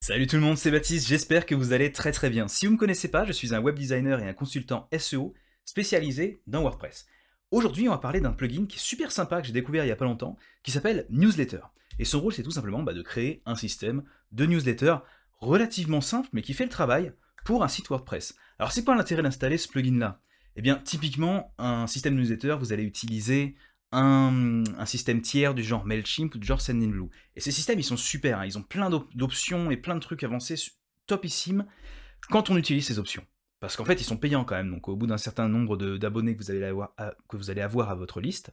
Salut tout le monde, c'est Baptiste, j'espère que vous allez très bien. Si vous ne me connaissez pas, je suis un web designer et un consultant SEO spécialisé dans WordPress. Aujourd'hui, on va parler d'un plugin qui est super sympa que j'ai découvert il y a pas longtemps, qui s'appelle Newsletter. Et son rôle, c'est tout simplement de créer un système de newsletter relativement simple, mais qui fait le travail pour un site WordPress. Alors c'est quoi l'intérêt d'installer ce plugin-là? Eh bien, typiquement, un système de newsletter, vous allez utiliser un système tiers du genre Mailchimp ou du genre Sendinblue. Et ces systèmes, ils sont super, hein, ils ont plein d'options et plein de trucs avancés topissimes quand on utilise ces options. Parce qu'en fait, ils sont payants quand même, donc au bout d'un certain nombre d'abonnés que vous allez avoir à votre liste,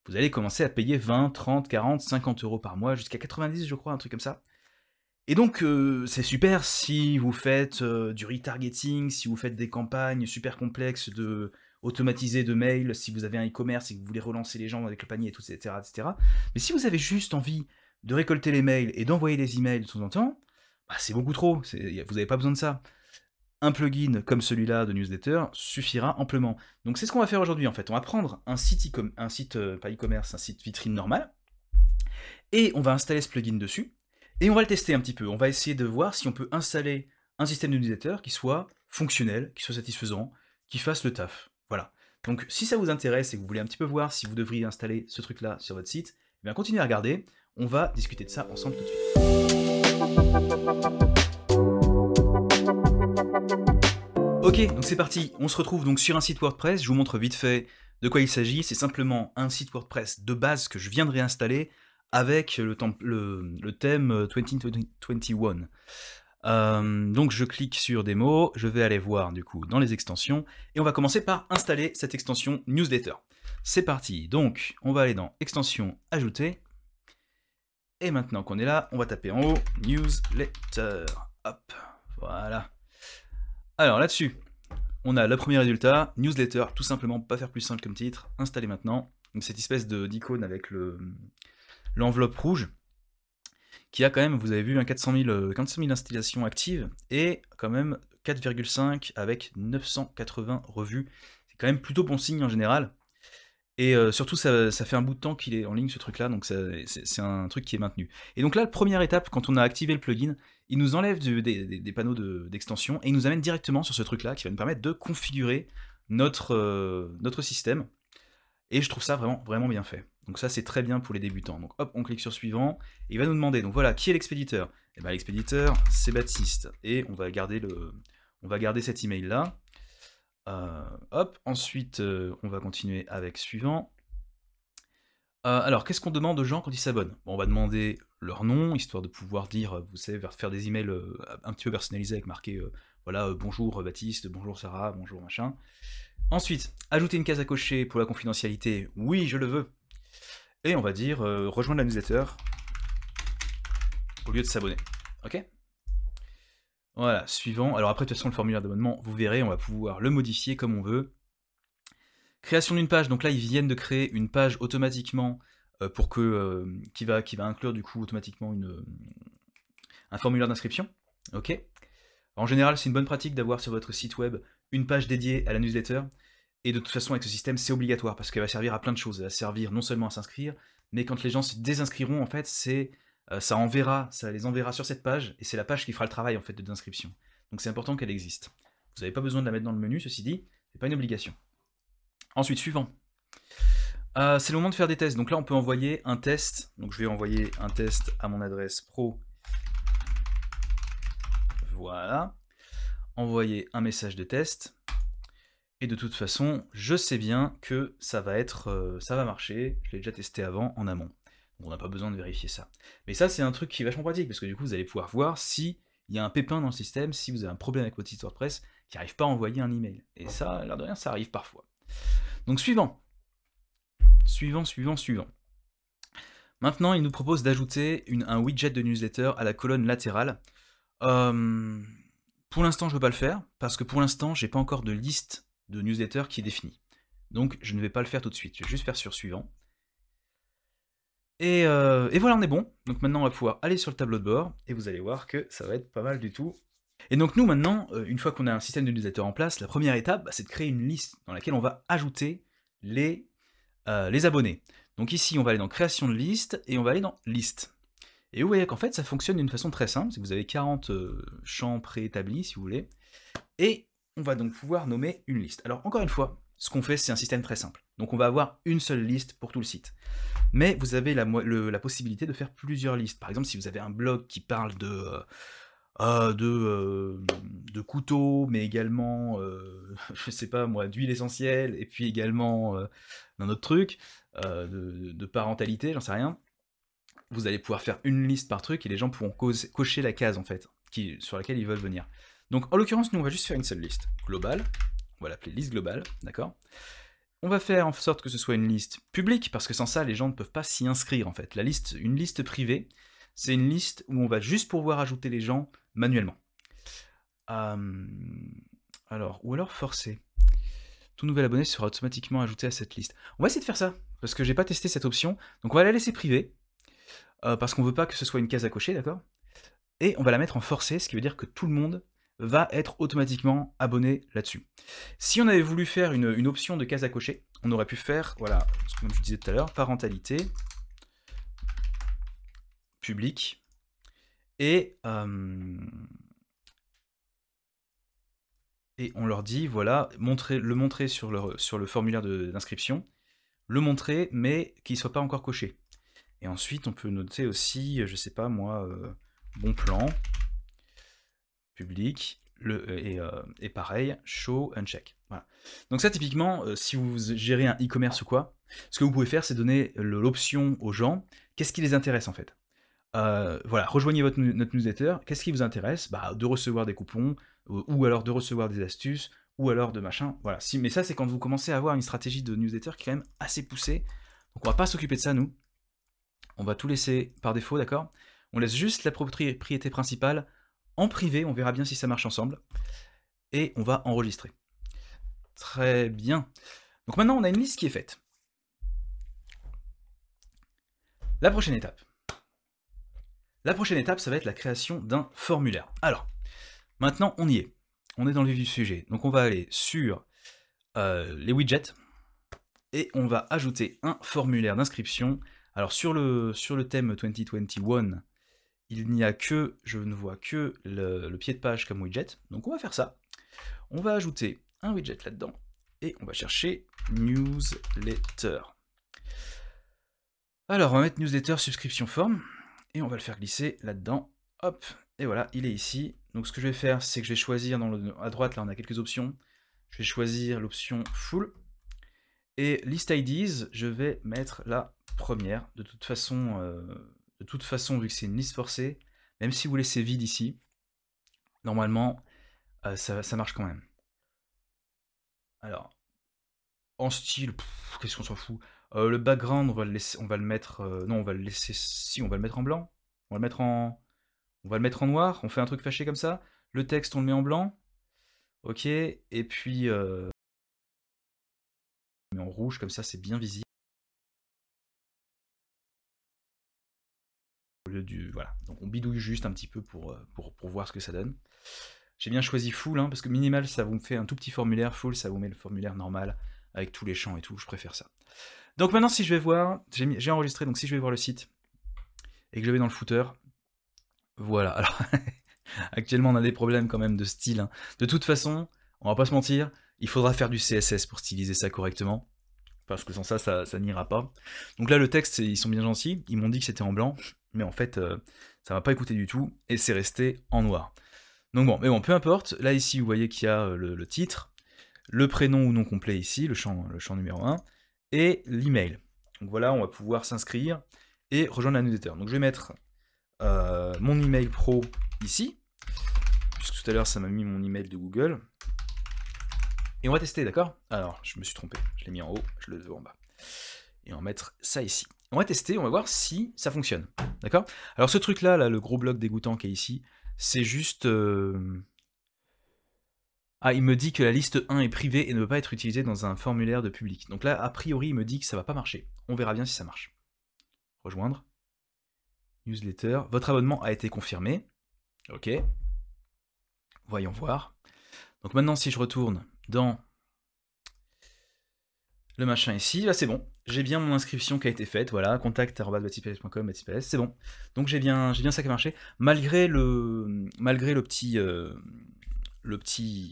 vous allez commencer à payer 20, 30, 40, 50 euros par mois, jusqu'à 90 je crois, un truc comme ça. Et donc c'est super si vous faites du retargeting, si vous faites des campagnes super complexes automatisées de mails, si vous avez un e-commerce et que vous voulez relancer les gens avec le panier et tout, etc., etc. Mais si vous avez juste envie de récolter les mails et d'envoyer les emails de temps en temps, bah, c'est beaucoup trop, vous n'avez pas besoin de ça. Un plugin comme celui-là de newsletter suffira amplement. Donc c'est ce qu'on va faire aujourd'hui en fait. On va prendre un site, pas e-commerce, un site vitrine normal, et on va installer ce plugin dessus, et on va le tester un petit peu. On va essayer de voir si on peut installer un système de newsletter qui soit fonctionnel, qui soit satisfaisant, qui fasse le taf. Voilà. Donc si ça vous intéresse et que vous voulez un petit peu voir si vous devriez installer ce truc-là sur votre site, eh bien continuez à regarder, on va discuter de ça ensemble tout de suite. Ok, donc c'est parti, on se retrouve donc sur un site WordPress, je vous montre vite fait de quoi il s'agit, c'est simplement un site WordPress de base que je viens de réinstaller avec le thème 2021. Donc je clique sur démo, je vais aller voir du coup dans les extensions, et on va commencer par installer cette extension newsletter. C'est parti, donc on va aller dans extension ajouter, et maintenant qu'on est là, on va taper en haut newsletter, hop, voilà. Alors là-dessus, on a le premier résultat, newsletter, tout simplement, pas faire plus simple comme titre, installer maintenant, donc cette espèce d'icône avec l'enveloppe rouge, qui a quand même, vous avez vu, 400 000 installations actives, et quand même 4,5 avec 980 revues. C'est quand même plutôt bon signe en général. Et surtout, ça fait un bout de temps qu'il est en ligne ce truc-là, donc c'est un truc qui est maintenu. Et donc là, la première étape, quand on a activé le plugin, il nous enlève des panneaux d'extension, et il nous amène directement sur ce truc-là, qui va nous permettre de configurer notre système. Et je trouve ça vraiment bien fait. Donc ça, c'est très bien pour les débutants. Donc hop, on clique sur suivant, et il va nous demander, donc voilà, qui est l'expéditeur? Et bien l'expéditeur, c'est Baptiste, et on va garder cet email-là. Hop, ensuite, on va continuer avec suivant. Alors, qu'est-ce qu'on demande aux gens quand ils s'abonnent? Bon, on va demander leur nom, histoire de pouvoir dire, vous savez, faire des emails un petit peu personnalisés avec marqué, voilà, bonjour Baptiste, bonjour Sarah, bonjour machin. Ensuite, ajouter une case à cocher pour la confidentialité, oui, je le veux. Et on va dire, rejoindre la newsletter, au lieu de s'abonner. Ok? Voilà, suivant. Alors après, de toute façon, le formulaire d'abonnement, vous verrez, on va pouvoir le modifier comme on veut. Création d'une page, donc là, ils viennent de créer une page automatiquement qui va inclure du coup automatiquement un formulaire d'inscription. Ok. En général, c'est une bonne pratique d'avoir sur votre site web une page dédiée à la newsletter. Et de toute façon, avec ce système, c'est obligatoire parce qu'elle va servir à plein de choses. Elle va servir non seulement à s'inscrire, mais quand les gens se désinscriront, en fait, ça les enverra sur cette page, et c'est la page qui fera le travail en fait d'inscription. Donc c'est important qu'elle existe. Vous n'avez pas besoin de la mettre dans le menu, ceci dit, c'est pas une obligation. Ensuite, suivant. C'est le moment de faire des tests. Donc là, on peut envoyer un test. Donc je vais envoyer un test à mon adresse pro. Voilà. Envoyer un message de test. Et de toute façon, je sais bien que ça va marcher. Je l'ai déjà testé avant, en amont. Donc on n'a pas besoin de vérifier ça. Mais ça, c'est un truc qui est vachement pratique, parce que du coup, vous allez pouvoir voir s'il y a un pépin dans le système, si vous avez un problème avec votre site WordPress, qui n'arrive pas à envoyer un email. Et ça, l'air de rien, ça arrive parfois. Donc suivant. Suivant. Maintenant, il nous propose d'ajouter un widget de newsletter à la colonne latérale. Pour l'instant, je ne veux pas le faire, parce que pour l'instant, j'ai pas encore de liste de newsletter qui est définie. Donc, je ne vais pas le faire tout de suite. Je vais juste faire sur suivant. Et voilà, on est bon. Donc maintenant, on va pouvoir aller sur le tableau de bord, et vous allez voir que ça va être pas mal du tout. Et donc nous, maintenant, une fois qu'on a un système de newsletter en place, la première étape, c'est de créer une liste dans laquelle on va ajouter les abonnés. Donc ici, on va aller dans création de liste, et on va aller dans liste. Et vous voyez qu'en fait, ça fonctionne d'une façon très simple, c'est que vous avez 40 champs préétablis, si vous voulez, et on va donc pouvoir nommer une liste. Alors, encore une fois, ce qu'on fait, c'est un système très simple. Donc, on va avoir une seule liste pour tout le site. Mais vous avez la possibilité de faire plusieurs listes. Par exemple, si vous avez un blog qui parle de couteaux, mais également, je sais pas moi, d'huile essentielle, et puis également d'un autre truc, de parentalité, j'en sais rien. Vous allez pouvoir faire une liste par truc et les gens pourront cocher la case en fait, sur laquelle ils veulent venir. Donc en l'occurrence, nous on va juste faire une seule liste globale, on va l'appeler liste globale, d'accord? On va faire en sorte que ce soit une liste publique, parce que sans ça, les gens ne peuvent pas s'y inscrire en fait. Une liste privée, c'est une liste où on va juste pouvoir ajouter les gens manuellement. Ou alors forcer. Tout nouvel abonné sera automatiquement ajouté à cette liste. On va essayer de faire ça, parce que j'ai pas testé cette option, donc on va la laisser privée, parce qu'on veut pas que ce soit une case à cocher, d'accord? Et on va la mettre en forcé, ce qui veut dire que tout le monde va être automatiquement abonné là-dessus. Si on avait voulu faire une option de case à cocher, on aurait pu faire, voilà, comme je disais tout à l'heure, parentalité, public, et on leur dit, voilà, le montrer sur le formulaire d'inscription, le montrer, mais qu'il ne soit pas encore coché. Et ensuite, on peut noter aussi, je sais pas moi, bon plan, public, et pareil, show, uncheck. Voilà. Donc ça, typiquement, si vous gérez un e-commerce ou quoi, ce que vous pouvez faire, c'est donner l'option aux gens, qu'est-ce qui les intéresse en fait. Voilà, rejoignez notre newsletter, qu'est-ce qui vous intéresse? Bah, de recevoir des coupons, ou alors de recevoir des astuces, ou alors de machin, voilà. Mais ça, c'est quand vous commencez à avoir une stratégie de newsletter qui est quand même assez poussée, donc on va pas s'occuper de ça, nous. On va tout laisser par défaut, d'accord? On laisse juste la propriété principale en privé, on verra bien si ça marche ensemble, et on va enregistrer. Très bien. Donc maintenant, on a une liste qui est faite. La prochaine étape. La prochaine étape, ça va être la création d'un formulaire. Alors, maintenant, on y est. On est dans le vif du sujet. Donc on va aller sur les widgets, et on va ajouter un formulaire d'inscription. Alors sur le thème 2021, il n'y a que, je ne vois que le pied de page comme widget, donc on va faire ça. On va ajouter un widget là-dedans, et on va chercher newsletter. Alors on va mettre newsletter subscription form, et on va le faire glisser là-dedans, hop, et voilà, il est ici. Donc ce que je vais faire, c'est que je vais choisir, à droite là on a quelques options, je vais choisir l'option full, et list IDs, je vais mettre la première. De toute façon, vu que c'est une liste forcée, même si vous laissez vide ici, normalement, ça marche quand même. Alors, en style, qu'est-ce qu'on s'en fout? Le background, on va le mettre, non, on va le laisser, si, on va le mettre en blanc. On va le mettre en noir. On fait un truc fâché comme ça. Le texte, on le met en blanc. Ok, et puis, on le met en rouge, comme ça, c'est bien visible. Voilà, donc on bidouille juste un petit peu pour voir ce que ça donne. J'ai bien choisi full, parce que minimal, ça vous me fait un tout petit formulaire. Full, ça vous met le formulaire normal, avec tous les champs et tout, je préfère ça. Donc maintenant, si je vais voir, j'ai enregistré, donc si je vais voir le site, et que je vais dans le footer, voilà, alors, actuellement on a des problèmes quand même de style. De toute façon, on va pas se mentir, il faudra faire du CSS pour styliser ça correctement, parce que sans ça, ça n'ira pas. Donc là, le texte, ils sont bien gentils, ils m'ont dit que c'était en blanc, mais en fait, ça m'a pas écouté du tout, et c'est resté en noir. Donc bon, mais bon, peu importe, là ici, vous voyez qu'il y a le titre, le prénom ou nom complet ici, le champ numéro 1, et l'email. Donc voilà, on va pouvoir s'inscrire et rejoindre la newsletter. Donc je vais mettre mon email pro ici, puisque tout à l'heure ça m'a mis mon email de Google. Et on va tester, d'accord? Alors, je me suis trompé, je l'ai mis en haut, je le veux en bas. Et on va mettre ça ici. On va tester, on va voir si ça fonctionne, d'accord? Alors ce truc-là, le gros bloc dégoûtant qui est ici, c'est juste... Ah, il me dit que la liste 1 est privée et ne peut pas être utilisée dans un formulaire de public. Donc là, a priori, il me dit que ça va pas marcher. On verra bien si ça marche. Rejoindre. Newsletter. Votre abonnement a été confirmé. Ok. Voyons voir. Donc maintenant, si je retourne dans le machin ici, là c'est bon. J'ai bien mon inscription qui a été faite, voilà, contact@batips.com, c'est bon. Donc j'ai bien ça qui a marché, malgré le petit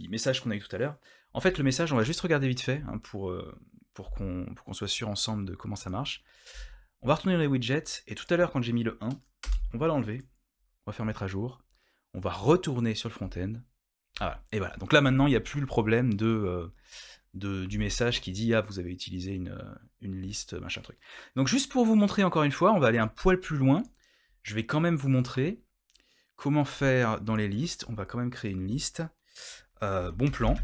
message qu'on a eu tout à l'heure. En fait, le message, on va juste regarder vite fait, hein, pour qu'on soit sûr ensemble de comment ça marche. On va retourner dans les widgets, et tout à l'heure, quand j'ai mis le 1, on va l'enlever, on va faire mettre à jour, on va retourner sur le front-end. Ah, voilà. Et voilà, donc là maintenant, il n'y a plus le problème du message qui dit « Ah, vous avez utilisé une liste, machin truc ». Donc juste pour vous montrer encore une fois, on va aller un poil plus loin. Je vais quand même vous montrer comment faire dans les listes. On va quand même créer une liste. Bon plan,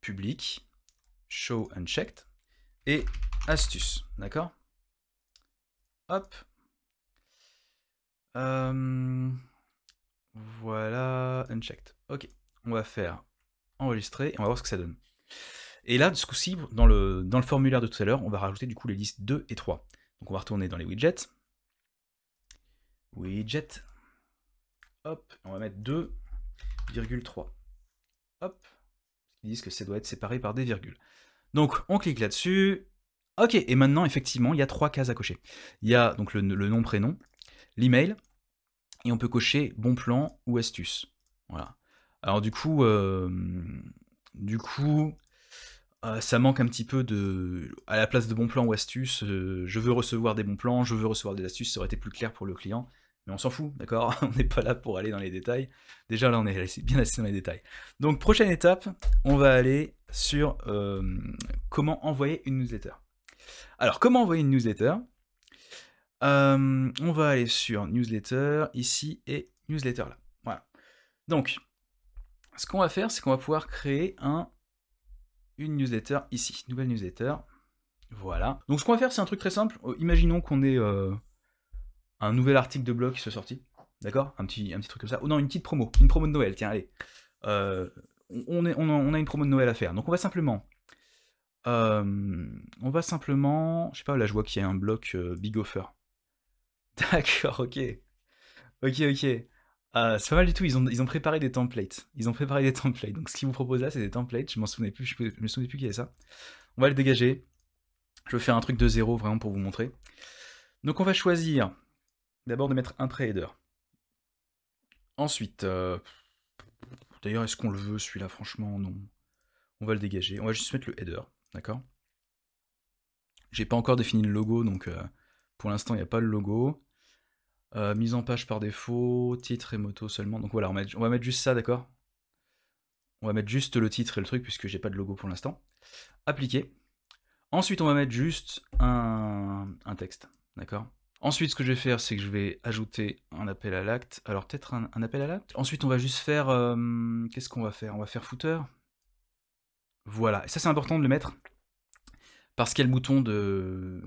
public, show unchecked, et astuce, d'accord? Hop. Voilà, unchecked. Ok, on va faire enregistrer, et on va voir ce que ça donne. Et là, ce coup-ci, dans le formulaire de tout à l'heure, on va rajouter du coup les listes 2 et 3. Donc on va retourner dans les widgets. Widget. Hop, on va mettre 2,3. Hop. Ils disent que ça doit être séparé par des virgules. Donc on clique là-dessus. Ok, et maintenant, effectivement, il y a 3 cases à cocher. Il y a donc le nom, prénom, l'email, et on peut cocher bon plan ou astuce. Voilà. Alors du coup, ça manque un petit peu de... À la place de bon plan ou astuce, je veux recevoir des bons plans, je veux recevoir des astuces, ça aurait été plus clair pour le client. Mais on s'en fout, d'accord? On n'est pas là pour aller dans les détails. Déjà là, on est bien assez dans les détails. Donc prochaine étape, on va aller sur comment envoyer une newsletter. Alors, comment envoyer une newsletter? On va aller sur newsletter, ici, et newsletter là. Voilà. Donc, ce qu'on va faire, c'est qu'on va pouvoir créer une newsletter ici. Nouvelle newsletter. Voilà. Donc ce qu'on va faire, c'est un truc très simple. Imaginons qu'on ait un nouvel article de blog qui soit sorti. D'accord? Un petit truc comme ça. Oh non, une petite promo. Une promo de Noël, tiens, allez. On a une promo de Noël à faire. Donc on va simplement... je sais pas, là je vois qu'il y a un bloc Big Offer. D'accord, ok. Ok. C'est pas mal du tout, ils ont préparé des templates. Donc ce qu'ils vous proposent là, c'est des templates, je m'en souvenais plus, je me souvenais plus qu'il y avait ça. On va le dégager. Je vais faire un truc de zéro vraiment pour vous montrer. Donc on va choisir d'abord de mettre un pré-header. Ensuite, d'ailleurs est-ce qu'on le veut celui-là? Franchement non. On va le dégager, on va juste mettre le header, d'accord? J'ai pas encore défini le logo, donc pour l'instant il n'y a pas le logo. Mise en page par défaut, titre et moto seulement. Donc voilà, on va mettre juste ça, d'accord? On va mettre juste le titre et le truc, puisque j'ai pas de logo pour l'instant. Appliquer. Ensuite, on va mettre juste un texte, d'accord? Ensuite, ce que je vais faire, c'est que je vais ajouter un appel à l'acte. Alors, peut-être un appel à l'acte. Ensuite, on va juste faire... qu'est-ce qu'on va faire? On va faire footer. Voilà. Et ça, c'est important de le mettre, parce qu'il y a le bouton de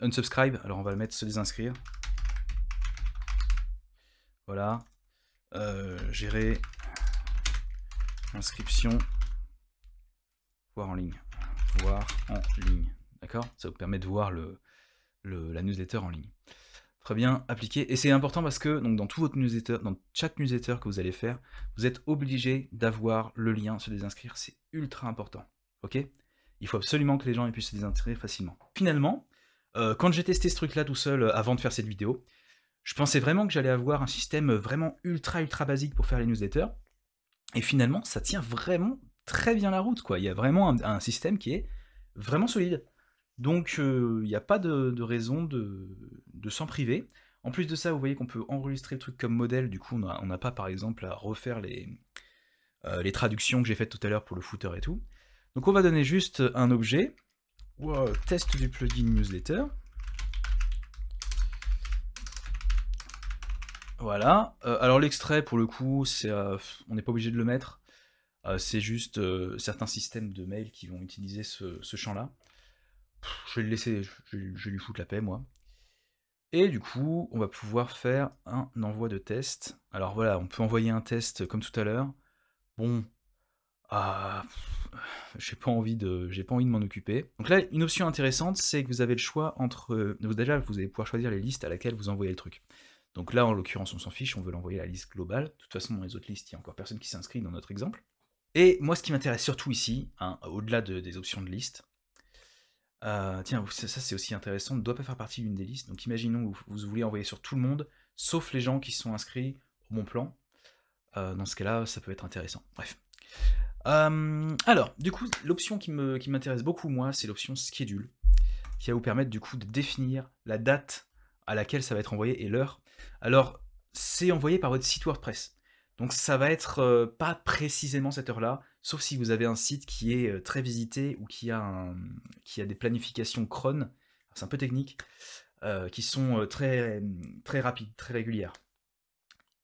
unsubscribe. Alors, on va le mettre se désinscrire. Voilà. Gérer inscription, voir en ligne. D'accord? Ça vous permet de voir la newsletter en ligne. Très bien, appliqué. Et c'est important parce que donc, dans tout votre newsletter, dans chaque newsletter que vous allez faire, vous êtes obligé d'avoir le lien se désinscrire. C'est ultra important. Ok? Il faut absolument que les gens puissent se désinscrire facilement. Finalement, quand j'ai testé ce truc-là tout seul avant de faire cette vidéo, je pensais vraiment que j'allais avoir un système vraiment ultra basique pour faire les newsletters. Et finalement, ça tient vraiment très bien la route, quoi. Il y a vraiment un système qui est vraiment solide. Donc, il n'y a pas de raison de s'en priver. En plus de ça, vous voyez qu'on peut enregistrer le truc comme modèle. Du coup, on n'a pas, par exemple, à refaire les traductions que j'ai faites tout à l'heure pour le footer et tout. Donc, on va donner juste un objet. Wow, test du plugin newsletter. Voilà. Alors l'extrait, pour le coup, on n'est pas obligé de le mettre. C'est juste certains systèmes de mail qui vont utiliser ce champ-là. Je vais le laisser, je vais lui foutre la paix, moi. Et du coup, on va pouvoir faire un envoi de test. Alors voilà, on peut envoyer un test comme tout à l'heure. Bon, j'ai pas envie de m'en occuper. Donc là, une option intéressante, c'est que vous avez le choix entre... déjà, vous allez pouvoir choisir les listes à laquelle vous envoyez le truc. Donc là, en l'occurrence, on s'en fiche, on veut l'envoyer à la liste globale. De toute façon, dans les autres listes, il n'y a encore personne qui s'inscrit dans notre exemple. Et moi, ce qui m'intéresse surtout ici, hein, au-delà des options de liste, Tiens, ça c'est aussi intéressant, ne doit pas faire partie d'une des listes. Donc imaginons que vous voulez envoyer sur tout le monde, sauf les gens qui sont inscrits au bon plan. Dans ce cas-là, ça peut être intéressant. Bref. Alors, du coup, l'option qui m'intéresse beaucoup, moi, c'est l'option Schedule, qui va vous permettre du coup de définir la date à laquelle ça va être envoyé et l'heure. Alors, c'est envoyé par votre site WordPress. Donc ça va être pas précisément cette heure-là, sauf si vous avez un site qui est très visité ou qui a des planifications cron, c'est un peu technique, qui sont très rapides, très régulières.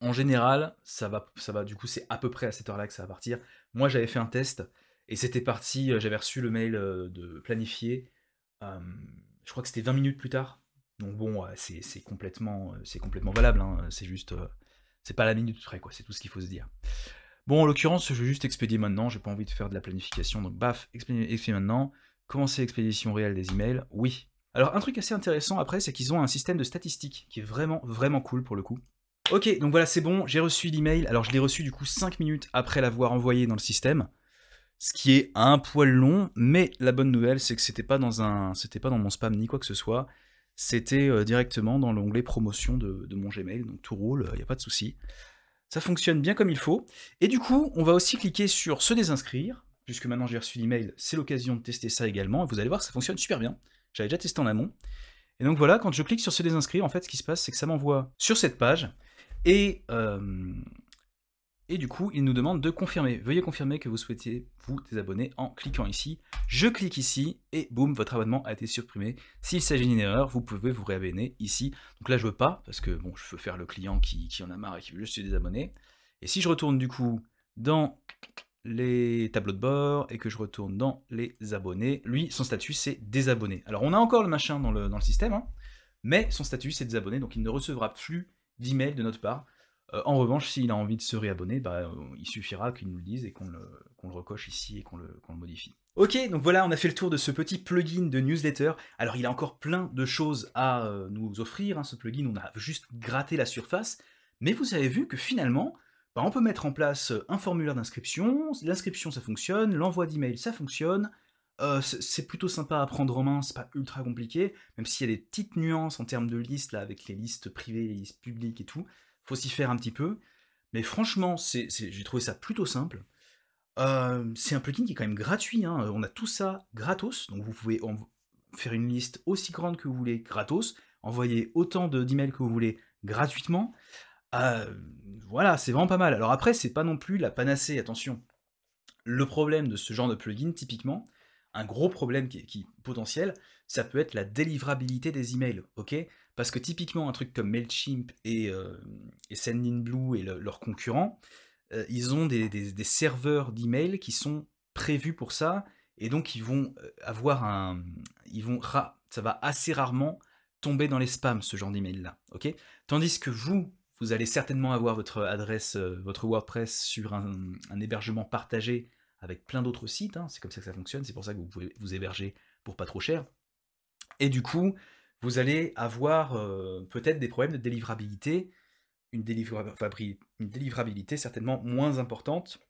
En général, ça va du coup, c'est à peu près à cette heure-là que ça va partir. Moi, j'avais fait un test et c'était parti, j'avais reçu le mail de planifier. Je crois que c'était 20 minutes plus tard. Donc bon, c'est complètement valable, hein. C'est juste, c'est pas à la minute près, quoi. C'est tout ce qu'il faut se dire. Bon, en l'occurrence, je vais juste expédier maintenant. J'ai pas envie de faire de la planification, donc baf, expédier maintenant. Commencer l'expédition réelle des emails. Oui. Alors, un truc assez intéressant après, c'est qu'ils ont un système de statistiques qui est vraiment, vraiment cool pour le coup. Ok, donc voilà, c'est bon, j'ai reçu l'email. Alors, je l'ai reçu du coup 5 minutes après l'avoir envoyé dans le système. Ce qui est un poil long, mais la bonne nouvelle, c'est que c'était pas dans mon spam ni quoi que ce soit. C'était directement dans l'onglet promotion de mon Gmail, donc tout roule, il n'y a pas de souci. Ça fonctionne bien comme il faut. Et du coup, on va aussi cliquer sur se désinscrire, puisque maintenant j'ai reçu l'email, c'est l'occasion de tester ça également. Et vous allez voir, ça fonctionne super bien. J'avais déjà testé en amont. Et donc voilà, quand je clique sur se désinscrire, en fait, ce qui se passe, c'est que ça m'envoie sur cette page. Et du coup, il nous demande de confirmer. Veuillez confirmer que vous souhaitez vous désabonner en cliquant ici. Je clique ici et boum, votre abonnement a été supprimé. S'il s'agit d'une erreur, vous pouvez vous réabonner ici. Donc là, je veux pas, parce que bon, je veux faire le client qui en a marre et qui veut juste se désabonner. Et si je retourne du coup dans les tableaux de bord et que je retourne dans les abonnés, lui, son statut, c'est désabonné. Alors, on a encore le machin dans le système, hein, mais son statut, c'est désabonné, donc il ne recevra plus d'email de notre part. En revanche, s'il a envie de se réabonner, il suffira qu'il nous le dise et qu'on le recoche ici et qu'on le modifie. Ok, donc voilà, on a fait le tour de ce petit plugin de newsletter. Alors il a encore plein de choses à nous offrir, hein, ce plugin, on a juste gratté la surface, mais vous avez vu que finalement, on peut mettre en place un formulaire d'inscription, l'inscription ça fonctionne, l'envoi d'email ça fonctionne, c'est plutôt sympa à prendre en main, c'est pas ultra compliqué, même s'il y a des petites nuances en termes de listes, là, avec les listes privées, les listes publiques et tout, faut s'y faire un petit peu, mais franchement, j'ai trouvé ça plutôt simple. C'est un plugin qui est quand même gratuit, hein, on a tout ça gratos, donc vous pouvez faire une liste aussi grande que vous voulez gratos, envoyer autant d'emails que vous voulez gratuitement. Voilà, c'est vraiment pas mal. Alors après, c'est pas non plus la panacée, attention. Le problème de ce genre de plugin, typiquement, un gros problème qui potentiel, ça peut être la délivrabilité des emails, ok? Parce que typiquement, un truc comme Mailchimp et Sendinblue et leurs concurrents, ils ont des serveurs d'emails qui sont prévus pour ça, et donc ils vont avoir ça va assez rarement tomber dans les spams, ce genre d'email-là, ok? Tandis que vous allez certainement avoir votre adresse, votre WordPress sur un hébergement partagé avec plein d'autres sites, hein, c'est comme ça que ça fonctionne, c'est pour ça que vous pouvez vous héberger pour pas trop cher. Et du coup, vous allez avoir peut-être des problèmes de délivrabilité, une délivrabilité certainement moins importante,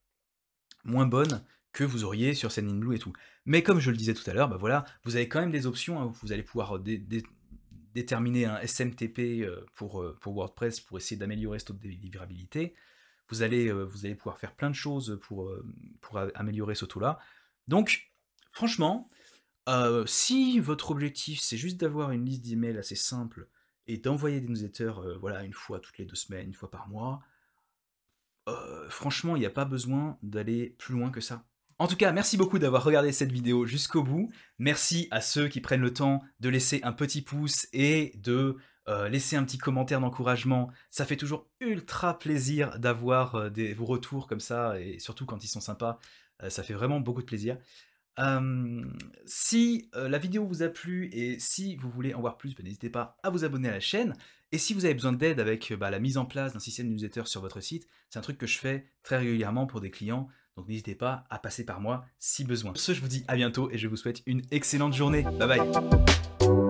moins bonne que vous auriez sur Sendinblue et tout. Mais comme je le disais tout à l'heure, voilà, vous avez quand même des options, hein, vous allez pouvoir déterminer un SMTP pour WordPress pour essayer d'améliorer ce taux de délivrabilité. Vous allez pouvoir faire plein de choses pour améliorer ce taux-là. Donc, franchement, si votre objectif c'est juste d'avoir une liste d'emails assez simple et d'envoyer des newsletters voilà, une fois toutes les 2 semaines, une fois par mois, franchement, il n'y a pas besoin d'aller plus loin que ça. En tout cas, merci beaucoup d'avoir regardé cette vidéo jusqu'au bout. Merci à ceux qui prennent le temps de laisser un petit pouce et de laisser un petit commentaire d'encouragement. Ça fait toujours ultra plaisir d'avoir vos retours comme ça, et surtout quand ils sont sympas, ça fait vraiment beaucoup de plaisir. Si la vidéo vous a plu et si vous voulez en voir plus, n'hésitez pas à vous abonner à la chaîne. Et si vous avez besoin d'aide avec la mise en place d'un système de newsletter sur votre site, c'est un truc que je fais très régulièrement pour des clients, donc n'hésitez pas à passer par moi si besoin. Sur ce, je vous dis à bientôt et je vous souhaite une excellente journée. Bye bye.